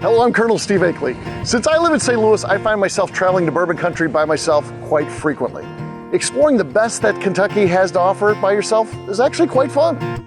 Hello, I'm Colonel Steve Akeley. Since I live in St. Louis, I find myself traveling to bourbon country by myself quite frequently. Exploring the best that Kentucky has to offer by yourself is actually quite fun.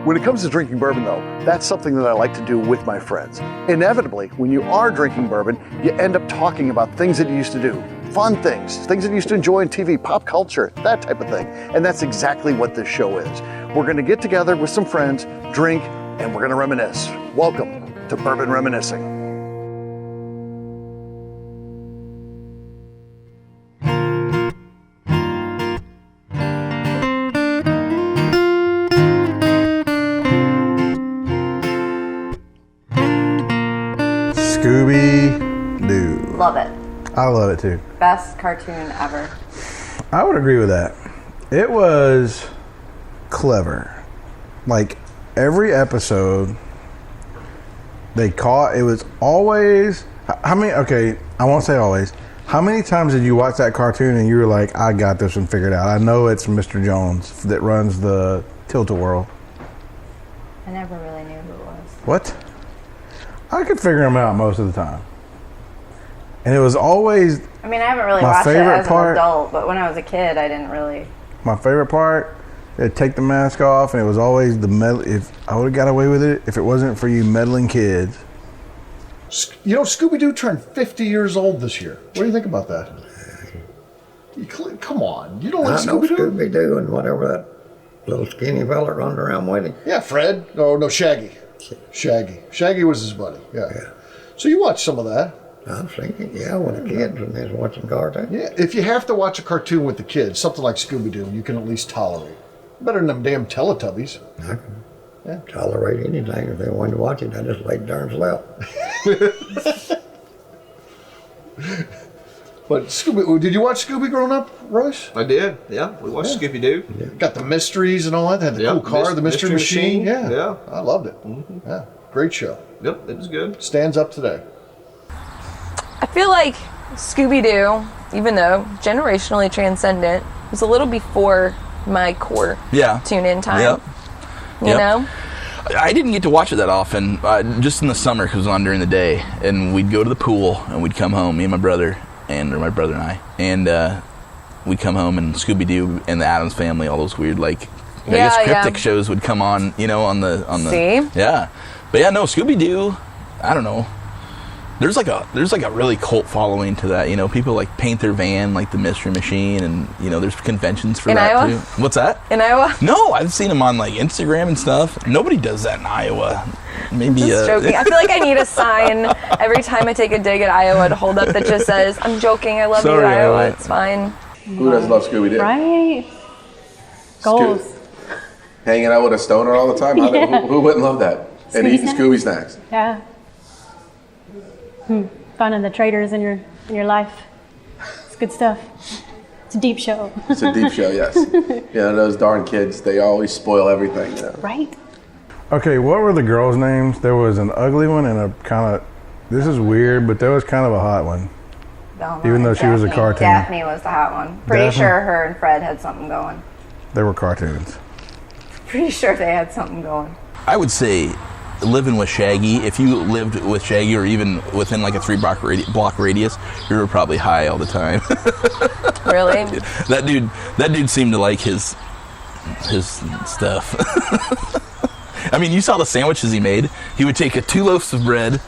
When it comes to drinking bourbon though, that's something that I like to do with my friends. Inevitably, when you are drinking bourbon, you end up talking about things that you used to do. Fun things that you used to enjoy on TV, pop culture, that type of thing. And that's exactly what this show is. We're gonna get together with some friends, drink, and we're gonna reminisce. Welcome to Bourbon Reminiscing. Scooby-Doo. Love it. I love it too. Best cartoon ever. I would agree with that. It was clever. Like every episode they caught, it was always, how many, okay, I won't say always. How many times did you watch that cartoon and you were like, I got this one figured out? I know it's Mr. Jones that runs the Tilt-A-Whirl. I never really knew who it was. What? I could figure them out most of the time. And it was always... I mean, I haven't really watched it as an adult, but when I was a kid, I didn't really... My favorite part, they'd take the mask off, and it was always the meddle... If I would have got away with it if it wasn't for you meddling kids. You know, Scooby-Doo turned 50 years old this year. What do you think about that? Come on. You don't like Scooby-Doo? Scooby-Doo and whatever that little skinny fella running around with him. Yeah, Fred. No, Shaggy. Shaggy was his buddy. Yeah. So you watched some of that? I've seen it, yeah, with the kids when they was watching cartoons. Yeah, if you have to watch a cartoon with the kids, something like Scooby-Doo, you can at least tolerate. Better than them damn Teletubbies. I can tolerate anything if they wanted to watch it. I just laid darn slept. But Scooby, did you watch Scooby growing up, Royce? I did, yeah. We watched Scooby-Doo. Yeah. Got the mysteries and all that. They had the cool car, the mystery machine. Yeah. I loved it. Mm-hmm. Yeah, great show. Yep, it was good. Stands up today. I feel like Scooby-Doo, even though generationally transcendent, was a little before my core tune-in time. Yep. You know? I didn't get to watch it that often, just in the summer because it was on during the day. And we'd go to the pool and we'd come home, me and my brother and I. And we'd come home and Scooby-Doo and the Addams Family, all those weird, like, I guess cryptic shows would come on, you know, on the... See? Yeah. But yeah, no, Scooby-Doo, I don't know. There's like a really cult following to that, you know. People like paint their van like the Mystery Machine, and you know there's conventions for that Iowa? too. What's that? In Iowa? No, I've seen them on like Instagram and stuff. Nobody does that in Iowa. Maybe just joking. I feel like I need a sign every time I take a dig at Iowa to hold up that just says, "I'm joking. I love you, Iowa. It's fine." Who doesn't love Scooby-Doo? Right? Goals. Hanging out with a stoner all the time? Who wouldn't love that? And eating Scooby snacks. Yeah. Finding the traitors in your life. It's good stuff. It's a deep show. It's a deep show, yes. Yeah, those darn kids, they always spoil everything. You know? Right? Okay, what were the girls' names? There was an ugly one and a kind of, this is weird, but there was kind of a hot one. Even though she was a cartoon. Daphne was the hot one. Pretty sure her and Fred had something going. They were cartoons. Pretty sure they had something going. I would say living with Shaggy, if you lived with Shaggy or even within like a 3-block radius, you were probably high all the time. Really? That dude seemed to like his stuff. I mean, you saw the sandwiches he made. He would take 2 loaves of bread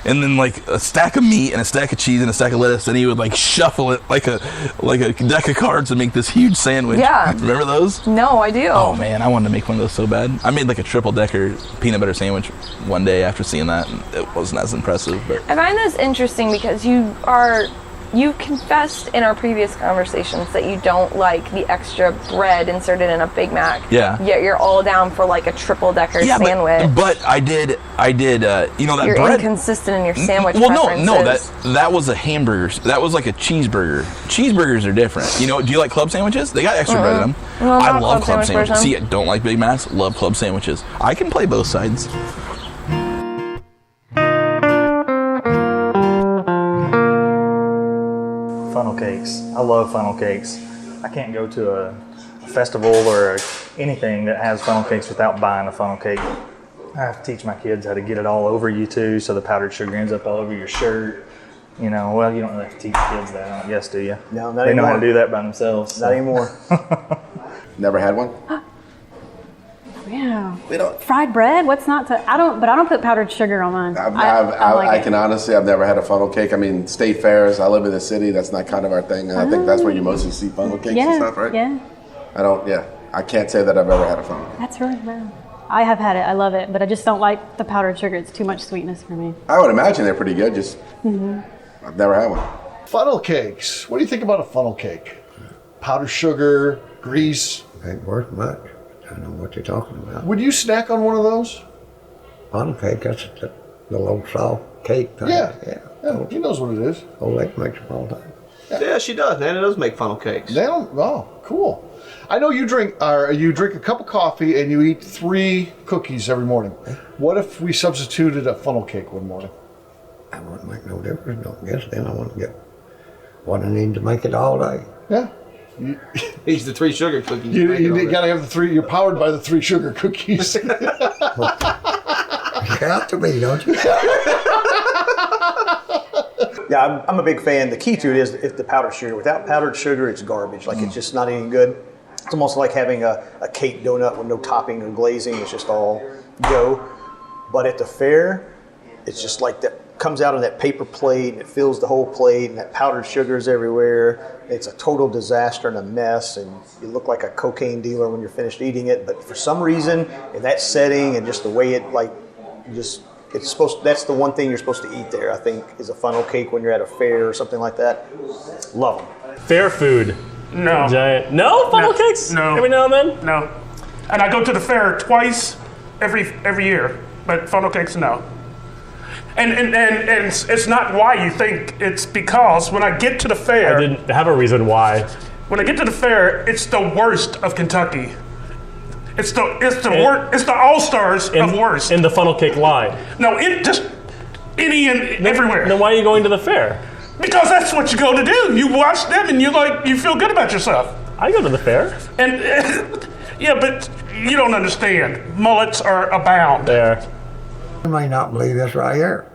and then like a stack of meat and a stack of cheese and a stack of lettuce, and he would like shuffle it like a deck of cards and make this huge sandwich. Yeah. Remember those? No, I do. Oh man, I wanted to make one of those so bad. I made like a triple decker peanut butter sandwich one day after seeing that, and it wasn't as impressive. But I find this interesting because you confessed in our previous conversations that you don't like the extra bread inserted in a Big Mac. Yeah. Yet you're all down for like a triple decker sandwich. But I did. You know that you're bread. inconsistent in your sandwich Well, preferences. that was a hamburger. That was like a cheeseburger. Cheeseburgers are different. You know, do you like club sandwiches? They got extra bread in them. No, I love club sandwiches. person. See, I don't like Big Macs. Love club sandwiches. I can play both sides. Funnel cakes. I love funnel cakes. I can't go to a festival or anything that has funnel cakes without buying a funnel cake. I have to teach my kids how to get it all over you too, so the powdered sugar ends up all over your shirt. You know, well, you don't really have to teach kids that, I guess, do you? No, not They anymore. know how to do that by themselves. Not anymore. Never had one? Yeah. We don't. Fried bread? What's not to? I don't put powdered sugar on mine. I can honestly, I've never had a funnel cake. I mean, state fairs, I live in the city, that's not kind of our thing. And I think that's where you mostly see funnel cakes and stuff, right? Yeah. I can't say that I've ever had a funnel cake. That's really bad. I have had it. I love it, but I just don't like the powdered sugar. It's too much sweetness for me. I would imagine they're pretty good, just I've never had one. Funnel cakes. What do you think about a funnel cake? Powdered sugar, grease. Ain't worth much. I know what you're talking about. Would you snack on one of those? Funnel cake, that's a little old soft cake thing. Yeah. Yeah. He knows what it is. Old lady makes them all the time. Yeah, she does. Nana does make funnel cakes. They don't. Oh, cool. I know you drink a cup of coffee and you eat 3 cookies every morning. What if we substituted a funnel cake one morning? That wouldn't make no difference. Don't guess then I want to get what I need to make it all day. Yeah. He's the 3 sugar cookies. You gotta have the 3. You're powered by the 3 sugar cookies. You got to be, don't you? Yeah, I'm a big fan. The key to it is if the powdered sugar. Without powdered sugar, it's garbage. Like it's just not any good. It's almost like having a cake donut with no topping or glazing. It's just all dough. But at the fair, it's just like that comes out of that paper plate and it fills the whole plate and that powdered sugar is everywhere. It's a total disaster and a mess and you look like a cocaine dealer when you're finished eating it. But for some reason, in that setting and just the way that's the one thing you're supposed to eat there, I think, is a funnel cake when you're at a fair or something like that. Love them. Fair food. No. Giant. No funnel cakes? No. Every now and then? No. And I go to the fair twice every year, but funnel cakes, no. And it's not why you think. It's because when I get to the fair... I didn't have a reason why. When I get to the fair, it's the worst of Kentucky. It's the all-stars of worst. In the funnel cake line. No, just any and everywhere. Then why are you going to the fair? Because that's what you go to do. You watch them and you feel good about yourself. I go to the fair. And yeah, but you don't understand. Mullets are abound. There. You may not believe this right here,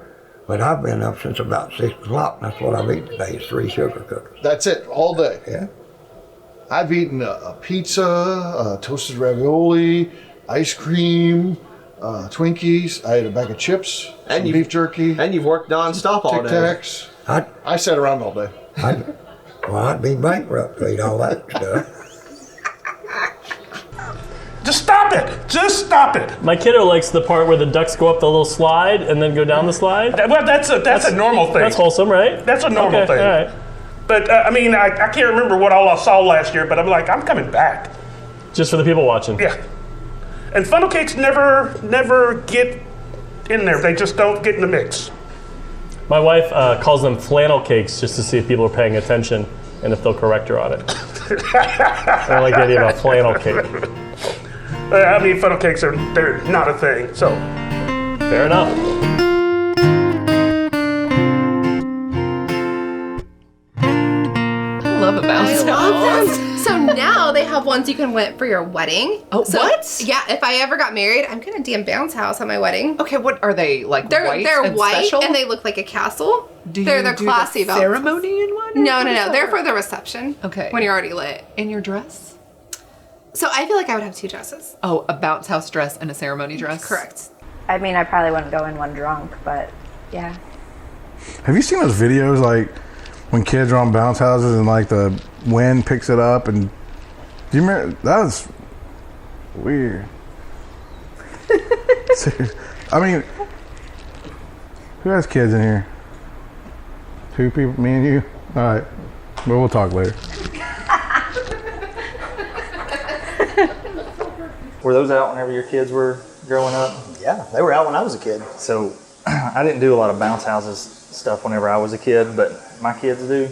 but I've been up since about 6 o'clock. That's what I've eaten today is 3 sugar cookies. That's it, all day. Yeah. I've eaten a pizza, toasted ravioli, ice cream, Twinkies. I ate a bag of chips, and beef jerky. And you've worked non-stop all Tic day. Tacs. I sat around all day. I'd be bankrupt to eat all that stuff. Just stop it! Just stop it! My kiddo likes the part where the ducks go up the little slide and then go down the slide. Well, that's a normal thing. That's wholesome, right? That's a normal thing. All right. But I can't remember what all I saw last year, but I'm like, I'm coming back. Just for the people watching. Yeah. And funnel cakes never get in there. They just don't get in the mix. My wife calls them flannel cakes just to see if people are paying attention and if they'll correct her on it. I like the idea of a flannel cake. Funnel cakes they're not a thing, so. Fair enough. I love a bounce house. So now they have ones you can rent for your wedding. Oh, so, what? Yeah, if I ever got married, I'm getting a damn bounce house on my wedding. Okay, what are they, like They're white They're white special? and they look like a castle. They're classy the ceremony in one? No. They're for the reception. Okay. When you're already lit. In your dress? So I feel like I would have 2 dresses. Oh, a bounce house dress and a ceremony dress? Correct. I mean, I probably wouldn't go in one drunk, but yeah. Have you seen those videos like when kids are on bounce houses and like the wind picks it up? And do you remember that was weird? I mean, who has kids in here? 2 people, me and you. All right, well, we'll talk later. Were those out whenever your kids were growing up? Yeah, they were out when I was a kid. So I didn't do a lot of bounce houses stuff whenever I was a kid, but my kids do.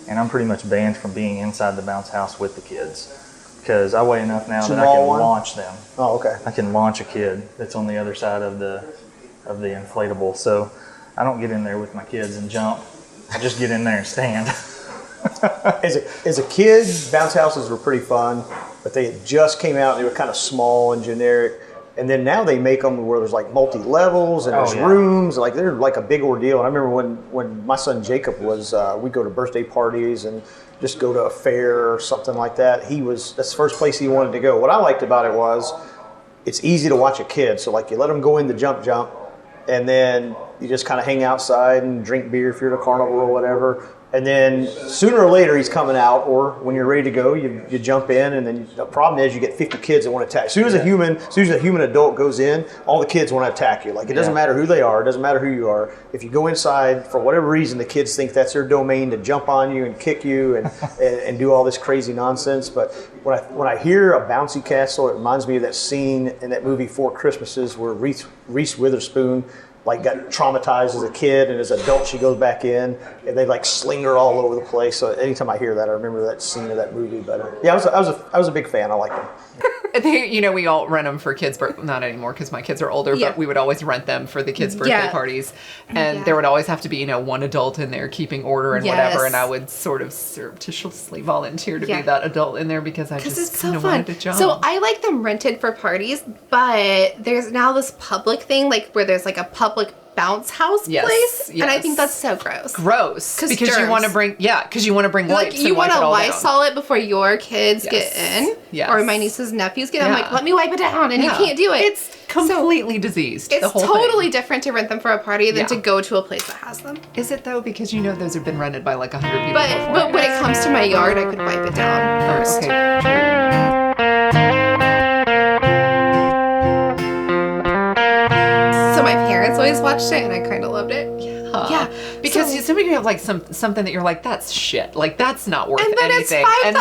And I'm pretty much banned from being inside the bounce house with the kids because I weigh enough now that I can launch them. Oh, okay. I can launch a kid that's on the other side of the inflatable. So I don't get in there with my kids and jump. I just get in there and stand. As a kid, bounce houses were pretty fun, but they had just came out and they were kind of small and generic. And then now they make them where there's like multi-levels and there's rooms, like they're like a big ordeal. And I remember when my son Jacob was, we'd go to birthday parties and just go to a fair or something like that. That's the first place he wanted to go. What I liked about it was it's easy to watch a kid. So like you let them go in the jump, and then you just kind of hang outside and drink beer if you're at a carnival or whatever. And then sooner or later he's coming out, or when you're ready to go, you jump in, and then the problem is you get 50 kids that want to attack. As soon as a human adult goes in, all the kids want to attack you. Like it doesn't matter who they are, it doesn't matter who you are. If you go inside for whatever reason, the kids think that's their domain to jump on you and kick you and do all this crazy nonsense. But when I hear a bouncy castle, it reminds me of that scene in that movie 4 Christmases where Reese Witherspoon like got traumatized as a kid, and as an adult she goes back in and they like sling her all over the place. So anytime I hear that, I remember that scene of that movie. But yeah, I was a big fan. I liked them. We all rent them for kids, not anymore because my kids are older, but we would always rent them for the kids' birthday parties. And there would always have to be, one adult in there keeping order and whatever. And I would sort of surreptitiously volunteer to be that adult in there because I just kind of wanted to jump. So I like them rented for parties, but there's now this public thing, like where there's like a public bounce house place, and I think that's so gross. Because you want to bring wipes. You want to Lysol it before your kids get in, or my nieces and nephews get in. I'm like, let me wipe it down, and you can't do it. It's completely diseased. It's totally different to rent them for a party than to go to a place that has them. Is it though? Because those have been rented by like 100 people. But when it comes to my yard, I could wipe it down first. So my parents always watched it, and I kind of loved it. Yeah, because somebody have like something that you're like, that's shit, like that's not worth anything. It's $5,000. I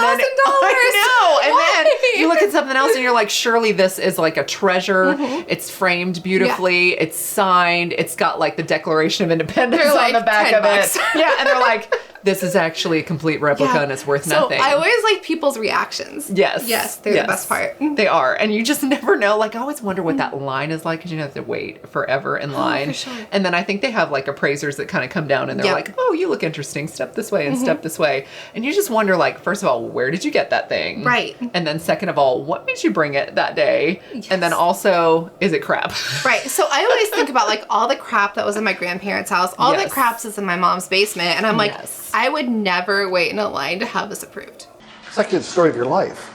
know. And then you look at something else and you're like, surely this is like a treasure. Mm-hmm. It's framed beautifully. It's signed. It's got like the Declaration of Independence on the back of it. Yeah, and they're like, this is actually a complete replica and it's worth nothing. So I always like people's reactions. Yes, they're the best part. They are, and you just never know. Like I always wonder what that line is like because you have to wait forever in line. For sure. And then I think they have like appraisers that kind of come down and they're like, oh, you look interesting. Step this way and step this way. And you just wonder, like, first of all, where did you get that thing? Right. And then second of all, what made you bring it that day? Yes. And then also, is it crap? Right. So I always think about like all the crap that was in my grandparents' house. All the crap is in my mom's basement. And I'm like, I would never wait in a line to have this approved. It's like the story of your life.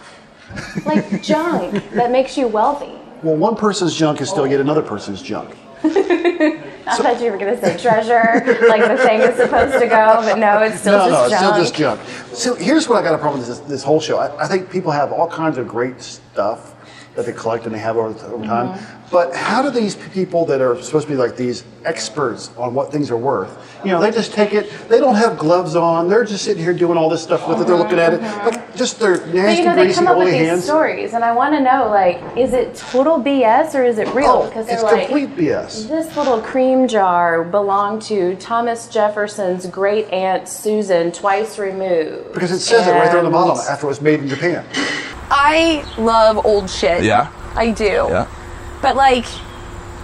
Like junk that makes you wealthy. Well, one person's junk is still yet another person's junk. I thought you were going to say treasure, like the thing is supposed to go, but no, it's still just junk. No, it's still just junk. So here's what I got a problem with this whole show. I think people have all kinds of great stuff that they collect and they have over time. But how do these people that are supposed to be like these experts on what things are worth, they just take it, they don't have gloves on, they're just sitting here doing all this stuff with it, they're looking at it, like just their nasty, they greasy, come up with oily these hands. stories, and I want to know, like, is it total BS or is it real? Because they're it's like, complete BS. This little cream jar belonged to Thomas Jefferson's great aunt Susan, twice removed. Because it says it right there on the bottom after it was made in Japan. I love old shit. Yeah. I do. Yeah. But like,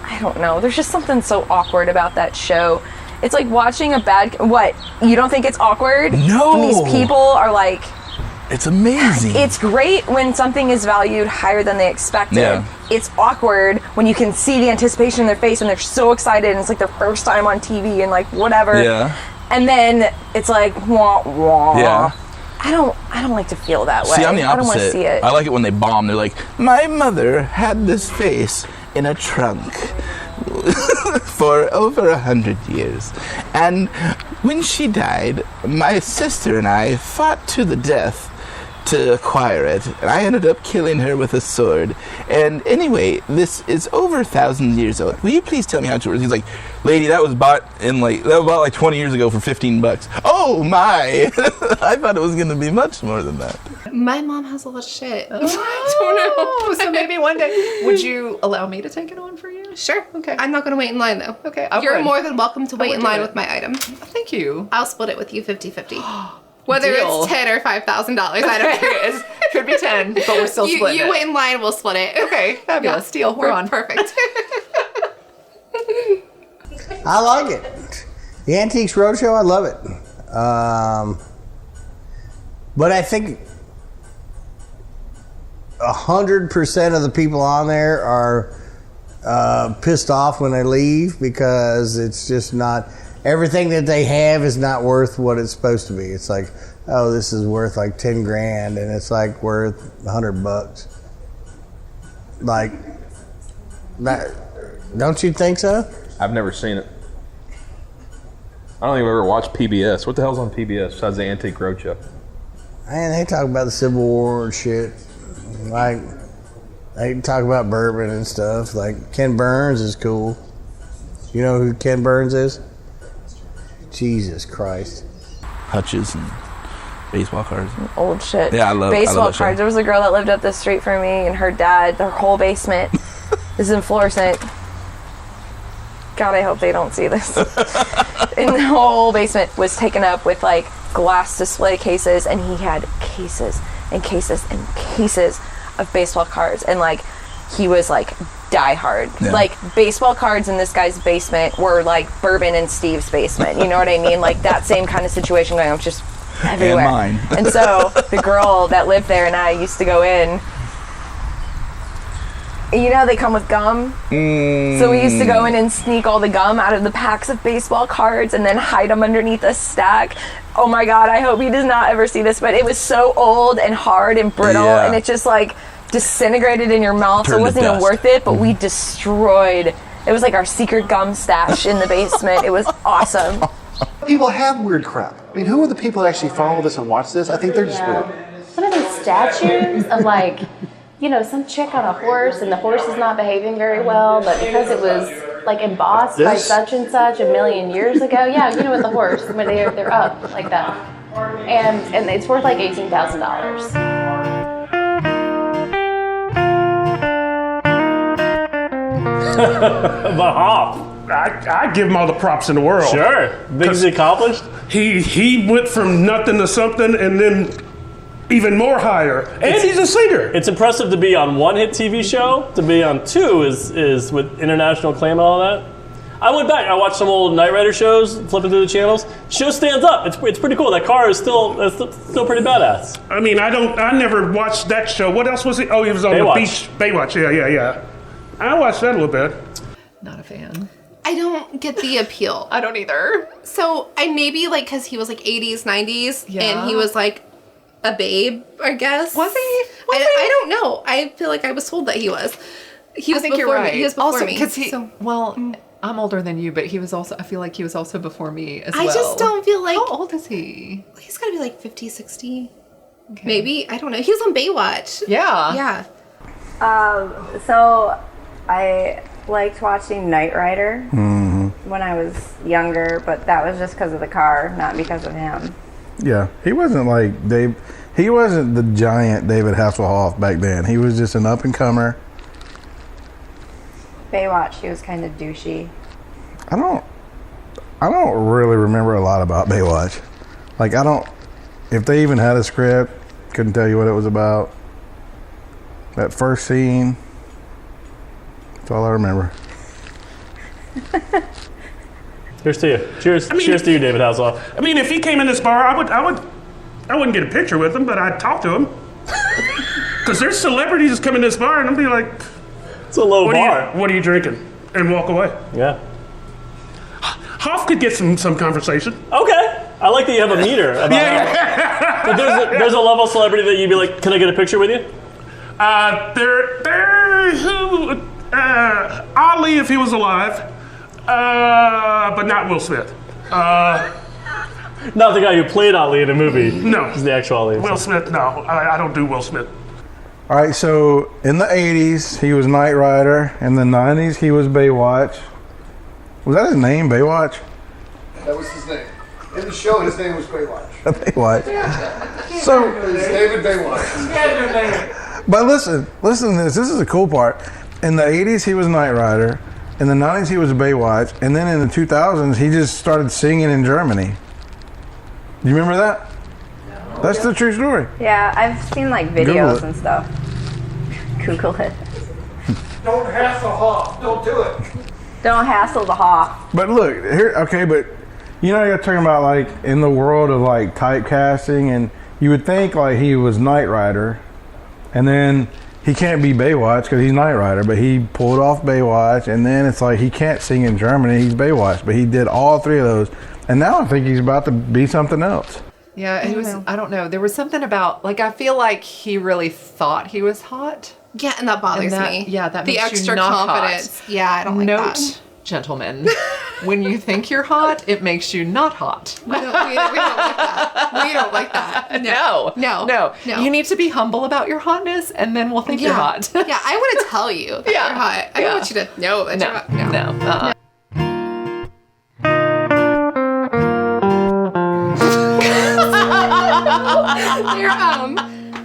I don't know. There's just something so awkward about that show. It's like watching a what? You don't think it's awkward? No. When these people are like... It's amazing. It's great when something is valued higher than they expected. Yeah. It's awkward when you can see the anticipation in their face and they're so excited and it's like their first time on TV and like whatever. Yeah. And then it's like, wah, wah. Yeah. I don't like to feel that way. See, I'm the opposite. I don't want to see it. I like it when they bomb. They're like, my mother had this face in a trunk for over 100 years. And when she died, my sister and I fought to the death to acquire it, and I ended up killing her with a sword. And anyway, this is over 1,000 years old. Will you please tell me how much it was? He's like, lady, that was bought like 20 years ago for $15. Oh my! I thought it was going to be much more than that. My mom has a lot of shit. I don't know. So maybe one day, would you allow me to take it on for you? Sure. Okay. I'm not going to wait in line though. Okay. You're more than welcome to wait in line do it. with my item. Thank you. I'll split it with you 50-50. Whether Deal. it's $10 or $5,000, I don't care. It could be 10, but we're still splitting You it. wait in line, we'll split it. Okay, fabulous. Deal. We're on. Perfect. I like it. The Antiques Roadshow, I love it. But I think 100% of the people on there are pissed off when they leave because it's just not... Everything that they have is not worth what it's supposed to be. It's like, oh, this is worth like 10 grand, and it's like worth $100. Like, that, don't you think so? I've never seen it. I don't think I've ever watched PBS. What the hell's on PBS besides the Antique Roadshow? Man, they talk about the Civil War and shit. Like, they talk about bourbon and stuff. Like, Ken Burns is cool. You know who Ken Burns is? Jesus Christ. Hutches and baseball cards. Old shit. Yeah, I love baseball that show. cards. There was a girl that lived up the street from me, and her dad, their whole basement is in fluorescent. God, I hope they don't see this. And the whole basement was taken up with like glass display cases, and he had cases and cases and cases of baseball cards, and like he was like die hard. Yeah. Like baseball cards in this guy's basement were like Bourbon in Steve's basement. You know what I mean? Like that same kind of situation going on, just everywhere. And mine. And so the girl that lived there and I used to go in. You know they come with gum? So we used to go in and sneak all the gum out of the packs of baseball cards and then hide them underneath a stack. Oh my God, I hope he does not ever see this, but it was so old and hard and brittle, and it just like disintegrated in your mouth, so it wasn't even worth it, but we destroyed. It was like our secret gum stash in the basement. It was awesome. People have weird crap. I mean, who are the people that actually follow this and watch this? I think they're just weird. Some of these statues of like, you know, some chick on a horse and the horse is not behaving very well, but because it was like embossed by such and such 1,000,000 years ago. Yeah, you know, with the horse, when they're up like that. And it's worth like $18,000. The Hop. I give him all the props in the world. Sure. Things he accomplished? He went from nothing to something and then even more higher. And he's a singer. It's impressive to be on one hit TV show. To be on two is with international acclaim and all that. I went back. I watched some old Knight Rider shows, flipping through the channels. Show stands up. It's pretty cool. That car is still pretty badass. I mean, I never watched that show. What else was he? Oh, he was on Baywatch. the beach. Baywatch. Yeah. I watched that a little bit. Not a fan. I don't get the appeal. I don't either. So I maybe like because he was like 80s, 90s, Yeah. and he was like a babe, I guess. Was he? I don't know. I feel like I was told that he was. He was I think before you're right. me. He was before also, me. because he. So, well, I'm older than you, but he was also. I feel like he was also before me as well. I just don't feel like. How old is he? He's got to be like 50, 60. Okay. Maybe. I don't know. He was on Baywatch. Yeah. Yeah. So I liked watching Knight Rider when I was younger, but that was just because of the car, not because of him. Yeah, he wasn't like Dave. He wasn't the giant David Hasselhoff back then. He was just an up and comer. Baywatch, he was kind of douchey. I don't really remember a lot about Baywatch. Like if they even had a script, couldn't tell you what it was about. That first scene, that's all I remember. Cheers to you. Cheers to you, David Hasselhoff. I mean, if he came in this bar, I wouldn't get a picture with him, but I'd talk to him. Because there's celebrities that come in this bar, and I'll be like, it's a low bar. What are you drinking? And walk away. Yeah. Hoff could get some conversation. Okay. I like that you have a meter. But there's a level of celebrity that you'd be like, can I get a picture with you? Ali, if he was alive, but not Will Smith. Not the guy who played Ali in a movie. No. He's the actual Ali. Will Smith, no. I don't do Will Smith. All right, so in the 80s, he was Knight Rider. In the 90s, he was Baywatch. Was that his name, Baywatch? That was his name. In the show, his name was Baywatch. Baywatch. So, it's David Baywatch. but listen to this. This is the cool part. In the 80s, he was Knight Rider. In the 90s, he was Baywatch. And then in the 2000s, he just started singing in Germany. Do you remember that? That's the true story. Yeah, I've seen like videos and stuff. Google it. Don't hassle Hoff. Don't do it. Don't hassle the Hoff. But look, here, okay, but you know, you're talking about like in the world of like typecasting, and you would think like he was Knight Rider, and then he can't be Baywatch because he's Knight Rider, but he pulled off Baywatch, and then it's like he can't sing in Germany, he's Baywatch, but he did all three of those, and now I think he's about to be something else. Yeah, it was. I don't know. There was something about like I feel like he really thought he was hot. Yeah, and that bothers me. Yeah, that the makes extra you not confidence. Hot. Yeah, I don't like that. Note, gentlemen, when you think you're hot, it makes you not hot. We don't like that. We don't like that. No. You need to be humble about your hotness, and then we'll think you're hot. Yeah, I want to tell you that you're hot. I don't want you to know that you're hot. No.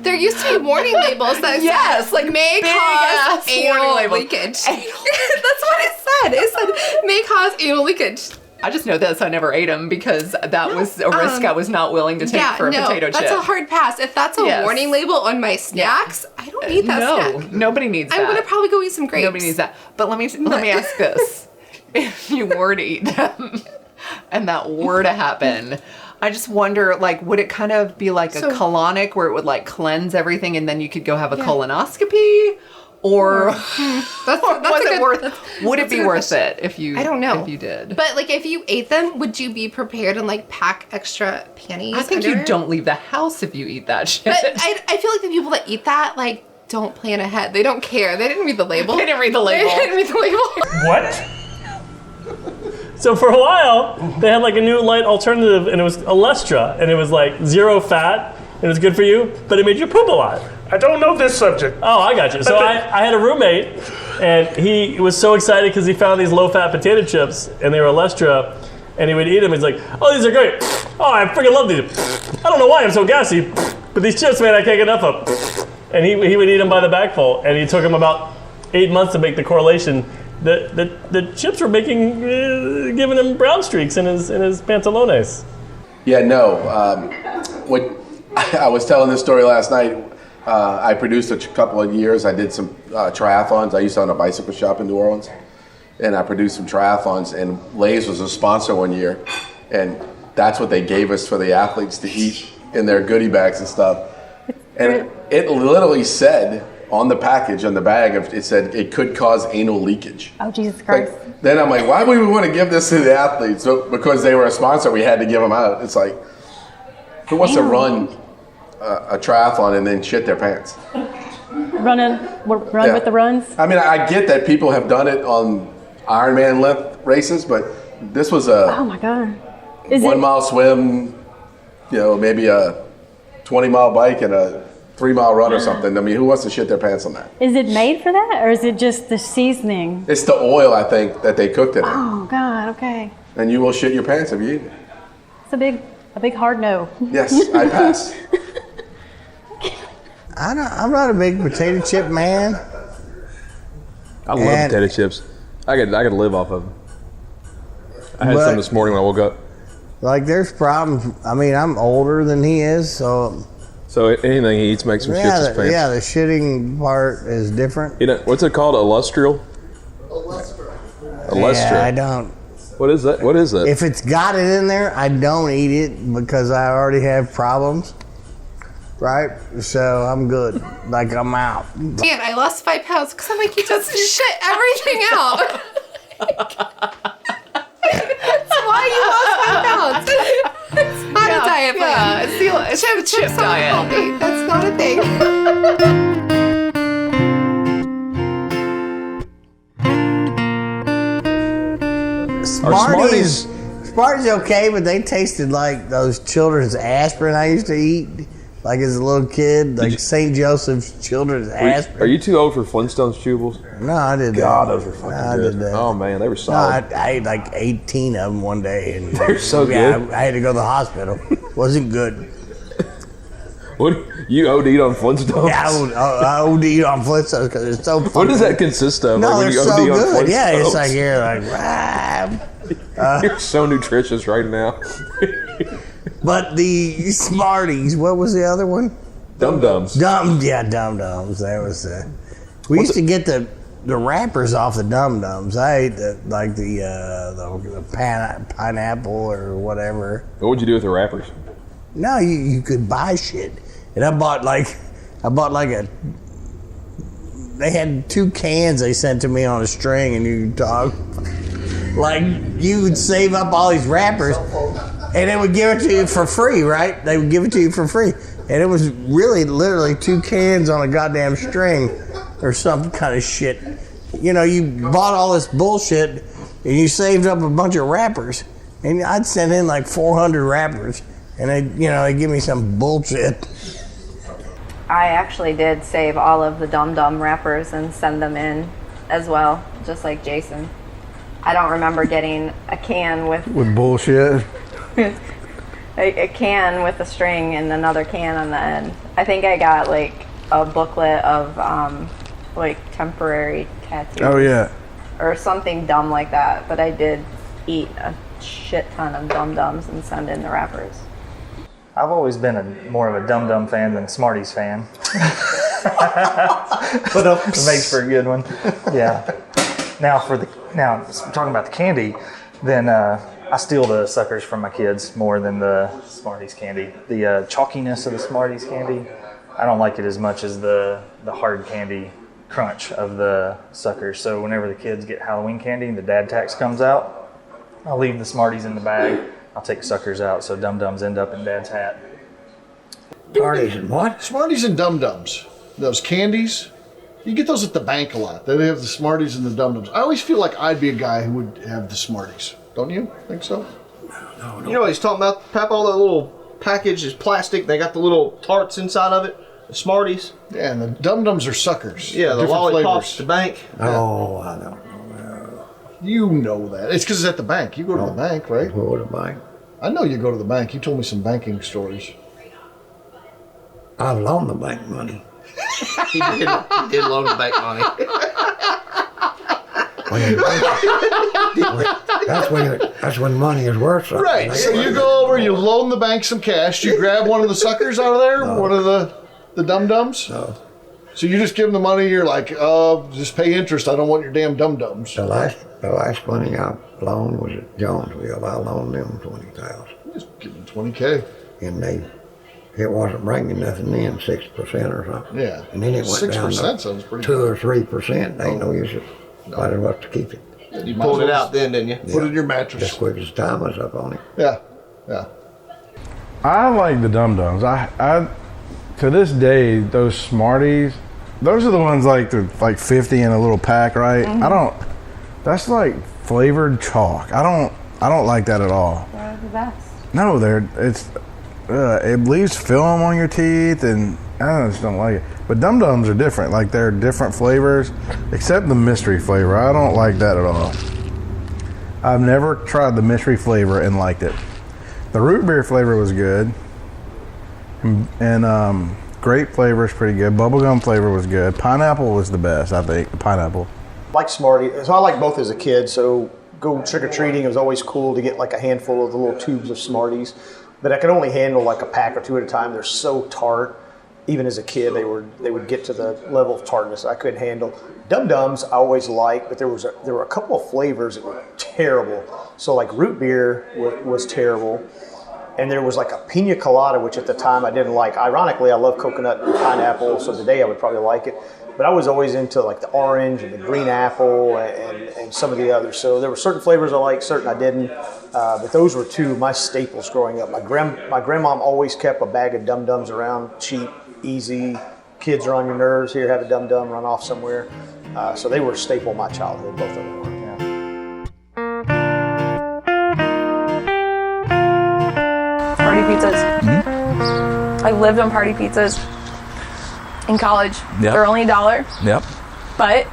There used to be warning labels that said, like, may cause anal leakage. That's what it said. It said, may cause anal leakage. I just know this. I never ate them because that was a risk I was not willing to take for a potato chip. That's a hard pass. If that's a warning label on my snacks, I don't need that snack. Nobody needs that. I'm going to probably go eat some grapes. Nobody needs that. But let me ask this. If you were to eat them and that were to happen, I just wonder, like, would it kind of be like a colonic where it would, like, cleanse everything and then you could go have a colonoscopy? Or was it worth? Would it be worth it if you? I don't know. If you did, but like if you ate them, would you be prepared and like pack extra panties? I think you don't leave the house if you eat that shit. But I feel like the people that eat that like don't plan ahead. They don't care. They didn't read the label. They didn't read the label. What? So for a while, they had like a new light alternative, and it was Alestra, and it was like 0 fat, and it was good for you, but it made you poop a lot. I don't know this subject. Oh, I got you. So I had a roommate, and he was so excited because he found these low-fat potato chips, and they were Alestra, and he would eat them. He's like, oh, these are great. Oh, I freaking love these. I don't know why I'm so gassy, but these chips, man, I can't get enough of. And he would eat them by the bagful, and he took him about 8 months to make the correlation. The chips were giving him brown streaks in his pantalones. Yeah, no. What I was telling this story last night. I produced a couple of years. I did some triathlons. I used to own a bicycle shop in New Orleans, and I produced some triathlons. And Lay's was a sponsor one year, and that's what they gave us for the athletes to eat in their goodie bags and stuff. And it literally said on the package, on the bag, it said it could cause anal leakage. Oh, Jesus Christ. Then I'm like, why would we want to give this to the athletes? So because they were a sponsor, we had to give them out. It's like, who wants to run a triathlon and then shit their pants? Run with the runs? I mean, I get that people have done it on Ironman length races, but this was a oh my God. 1 mile swim, maybe a 20-mile bike and a 3-mile run or something. I mean, who wants to shit their pants on that? Is it made for that, or is it just the seasoning? It's the oil, I think, that they cooked it in. Oh God, okay. And you will shit your pants if you eat it. It's a big hard no. Yes, I pass. I'm not a big potato chip man. I love potato chips. I could live off of them. I had some this morning when I woke up. Like, there's problems. I mean, I'm older than he is, so anything he eats makes him shit his pants. Yeah, the shitting part is different. What's it called? Allustrial? Yeah, I don't. What is that? What is that? If it's got it in there, I don't eat it because I already have problems. Right? So I'm good. Like, I'm out. Man, I lost 5 pounds because I'm like, you just shit everything out. That's why you lost 5 pounds. It's not a diet plan. Yeah, it's the chip diet. Healthy. That's not a thing. Smarties okay, but they tasted like those children's aspirin I used to eat, like as a little kid, like St. Joseph's children's aspirin. Are you too old for Flintstones chewables? No, I did that. God, those were fucking good. Oh man, they were solid. No, I ate like 18 of them one day, and they're so good. I had to go to the hospital. Wasn't good. What, you OD'd on Flintstones? Yeah, I OD'd on Flintstones because it's so funny. What does that consist of? No, like they're so good. Yeah, it's like you're like, you're so nutritious right now. But the Smarties, what was the other one? Dum-Dums. Dum-Dums. That was we used to get the wrappers off the Dum-Dums. I ate the pineapple or whatever. What would you do with the wrappers? No, you could buy shit. And I bought like they had 2 cans they sent to me on a string, and you talk like you would save up all these wrappers and they would give it to you for free, right? They would give it to you for free. And it was really literally 2 cans on a goddamn string or some kind of shit. You know, you bought all this bullshit and you saved up a bunch of wrappers. And I'd send in like 400 wrappers. And they give me some bullshit. I actually did save all of the Dum Dum wrappers and send them in as well, just like Jason. I don't remember getting a can with bullshit. a can with a string and another can on the end. I think I got like a booklet of like temporary tattoos. Oh yeah. Or something dumb like that. But I did eat a shit ton of Dum Dums and send in the wrappers. I've always been more of a Dum Dum fan than Smarties fan. But it makes for a good one. Yeah. Now talking about the candy, then I steal the suckers from my kids more than the Smarties candy. The chalkiness of the Smarties candy, I don't like it as much as the hard candy crunch of the suckers. So whenever the kids get Halloween candy and the dad tax comes out, I'll leave the Smarties in the bag. I'll take the suckers out so Dum Dums end up in Dad's hat. Smarties and what? Smarties and Dum Dums. Those candies. You get those at the bank a lot. They have the Smarties and the Dum Dums. I always feel like I'd be a guy who would have the Smarties. Don't you think so? No. You know what he's talking about? Pap, all that little package is plastic. They got the little tarts inside of it. The Smarties. Yeah, and the Dum Dums are suckers. Yeah, the lollipops at the bank. Oh, I don't know. You know that. It's because it's at the bank. You go to the bank, right? Go to the bank. I know you go to the bank. You told me some banking stories. I've loaned the bank money. He did loan the bank money. That's when money is worth something. Right. So you go over, you loan the bank some cash, you grab one of the suckers out of there, one of the Dum Dums. No. So you just give them the money. You're like, just pay interest. I don't want your damn Dum Dums. The last money I loaned was at Jonesville. I loaned them $20,000. Just give them $20K. And it wasn't bringing nothing in, 6% or something. Yeah. And then it went down 6% to sounds pretty 2 or 3%. Ain't no use. Might as well to keep it. You pulled it out then, didn't you? Put it in your mattress. Just quick as time was up on it. Yeah. I like the Dum Dums. I to this day, those Smarties, those are the ones like 50 in a little pack, right? Mm-hmm. That's like flavored chalk. I don't like that at all. They're the best. No, it leaves film on your teeth, and I just don't like it. But Dum Dums are different. Like, they're different flavors, except the mystery flavor. I don't like that at all. I've never tried the mystery flavor and liked it. The root beer flavor was good, and grape flavor is pretty good. Bubblegum flavor was good. Pineapple was the best, I think. Pineapple. Like Smarties. So I like both as a kid. So go trick-or-treating, it was always cool to get like a handful of the little tubes of Smarties. But I could only handle like a pack or 2 at a time. They're so tart. Even as a kid, they would get to the level of tartness I couldn't handle. Dum Dums I always liked, but there were a couple of flavors that were terrible. So like root beer was terrible, and there was like a pina colada, which at the time I didn't like. Ironically, I love coconut and pineapple, so today I would probably like it. But I was always into like the orange and the green apple and some of the others. So there were certain flavors I liked, certain I didn't. But those were 2 of my staples growing up. My grandmom always kept a bag of Dum Dums around, cheap, easy. Kids are on your nerves. Here, have a Dum Dum, run off somewhere. So they were a staple of my childhood, both of them were. Yeah. pizzas. Mm-hmm. I lived on party pizzas in college. Yep. They're only $1. Yep. But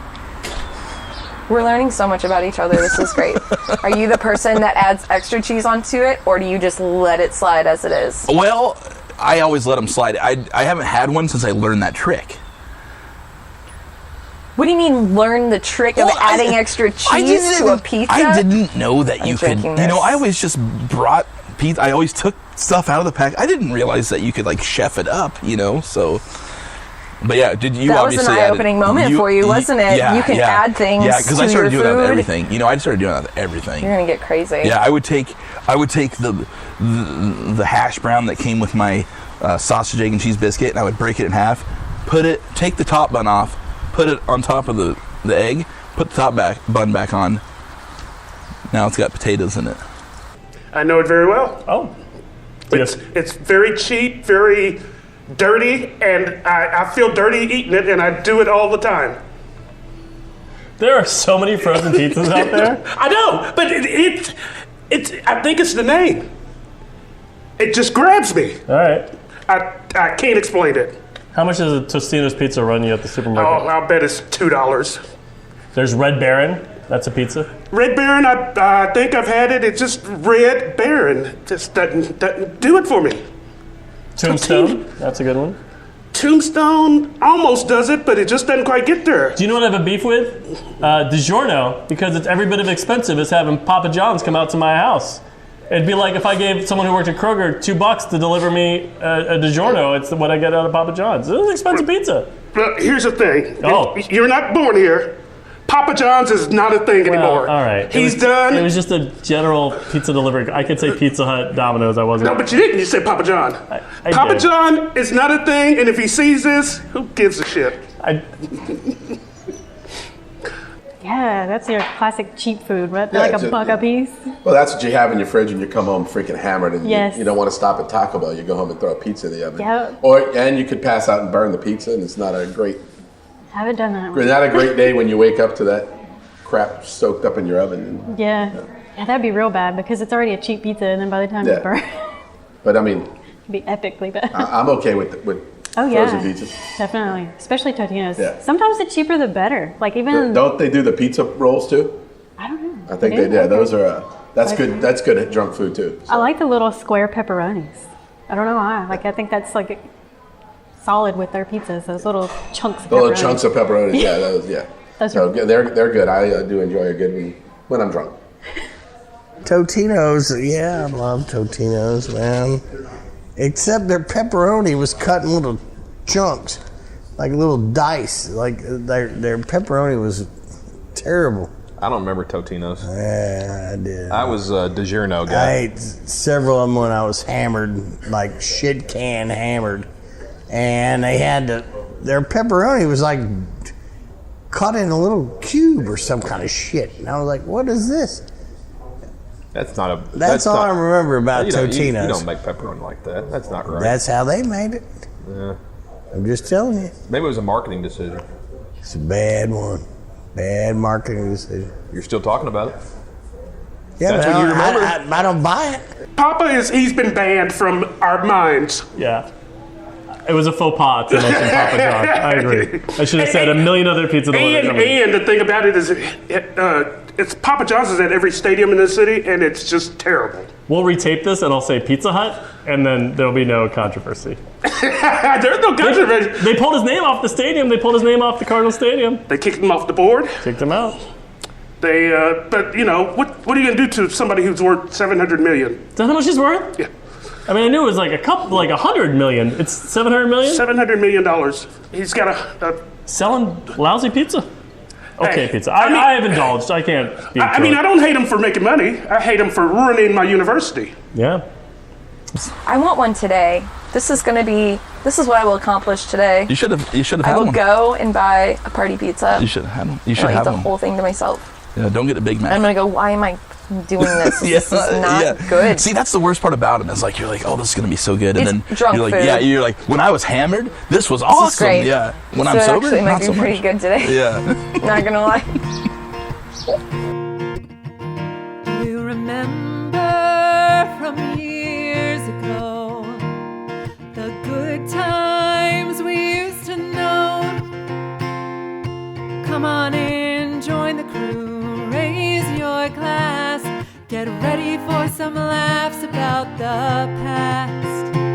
we're learning so much about each other. This is great. Are you the person that adds extra cheese onto it, or do you just let it slide as it is? Well, I always let them slide. I haven't had one since I learned that trick. What do you mean learn the trick of adding extra cheese to a pizza? I didn't know that you could. I always just brought pizza. I always took stuff out of the pack. I didn't realize that you could like chef it up, so. But yeah, did you that obviously was an eye-opening moment for you, wasn't it? Yeah, you can add things. Yeah, because I started doing food. that with everything. I started doing that with everything. You're gonna get crazy. Yeah, I would take the hash brown that came with my sausage, egg, and cheese biscuit, and I would break it in half, take the top bun off, put it on top of the egg, put the top bun back on. Now it's got potatoes in it. I know it very well. Oh. It's very cheap, very dirty, and I feel dirty eating it, and I do it all the time. There are so many frozen pizzas out there. I know, but it's I think it's the name. It just grabs me. All right. I can't explain it. How much does a Tostino's pizza run you at the supermarket? Oh, I'll bet it's $2. There's Red Baron. That's a pizza. Red Baron, I think I've had it. It's just Red Baron. Just doesn't do it for me. Tombstone. That's a good one. Tombstone almost does it, but it just doesn't quite get there. Do you know what I have a beef with? DiGiorno, because it's every bit of expensive as having Papa John's come out to my house. It'd be like if I gave someone who worked at Kroger $2 to deliver me a DiGiorno. It's what I get out of Papa John's. It's an expensive pizza. Here's the thing. Oh. You're not born here. Papa John's is not a thing anymore. All right. He's done. It was just a general pizza delivery. I could say Pizza Hut, Domino's. I wasn't. No, but you didn't. You said Papa John. I Papa did. John is not a thing, and if he sees this, who gives a shit? Yeah, that's your classic cheap food, right? Like a buck a piece. Well, that's what you have in your fridge when you come home freaking hammered, and Yes. you don't want to stop at Taco Bell. You go home and throw a pizza in the oven. Yep. And you could pass out and burn the pizza, and it's not a great Haven't done that. not a great day when you wake up to that crap soaked up in your oven. Yeah, that'd be real bad because it's already a cheap pizza, and then by the time you burn, But I mean, it'd be epically bad. I'm okay with Oh yeah, frozen pizza. definitely, especially Totino's. Yeah. Sometimes the cheaper the better. Like even Don't they do the pizza rolls too? I don't know. I think they do. Okay. Those are that's good. That's good at drunk food too. I like the little square pepperonis. I don't know why. Like I think that's like solid with their pizzas. Those little chunks. Of The little pepperoni. chunks of pepperoni. Yeah, those. Yeah. Those So they're good. I do enjoy a good one when I'm drunk. Totino's, yeah, I love Totino's, man. Except their pepperoni was cut in little chunks, like little dice. Like their pepperoni was terrible. I don't remember Totino's. Yeah, I did. I was a DiGiorno guy. I ate several of them when I was hammered, like shit can hammered. And they had their pepperoni was like cut in a little cube or some kind of shit. And I was like, what is this? That's all I remember about Totino's. You don't make pepperoni like that. That's not right. That's how they made it. Yeah. I'm just telling you. Maybe it was a marketing decision. It's a bad one. Bad marketing decision. You're still talking about it. Yeah, That's but what you remember. I don't buy it. Papa he's been banned from our minds. Yeah. It was a faux pas to mention Papa John. I agree. I should have said a million other pizza deliveries. And the thing about it is, it's Papa John's is at every stadium in the city, and it's just terrible. We'll retape this, and I'll say Pizza Hut, and then there'll be no controversy. There's no controversy. They pulled his name off the stadium. They pulled his name off the Cardinal Stadium. They kicked him off the board. Kicked him out. They, but you know, what are you gonna do to somebody who's worth $700 million? Is that how much he's worth? Yeah. I mean, I knew it was like like 100 million. It's 700 million. $700 million. He's got a selling lousy pizza. Okay, Hey, pizza. I mean- I have indulged. I can't. I mean, I don't hate him for making money. I hate him for ruining my university. Yeah. I want one today. This is what I will accomplish today. You should have I had will one. go and buy a party pizza. You should have had one. You should I'll eat have the one. whole thing to myself. Yeah, don't get a Big Mac. I'm gonna go, why am I doing this? This is not good. See, that's the worst part about them. Is like you're like, oh, this is gonna be so good, and It's then drunk you're like, food. yeah, you're like, when I was hammered, this was This is awesome. great. Yeah, when So I'm it sober, actually might not be so pretty much. good today. Yeah. Not gonna lie. Do you remember from years ago Get ready for some laughs about the past.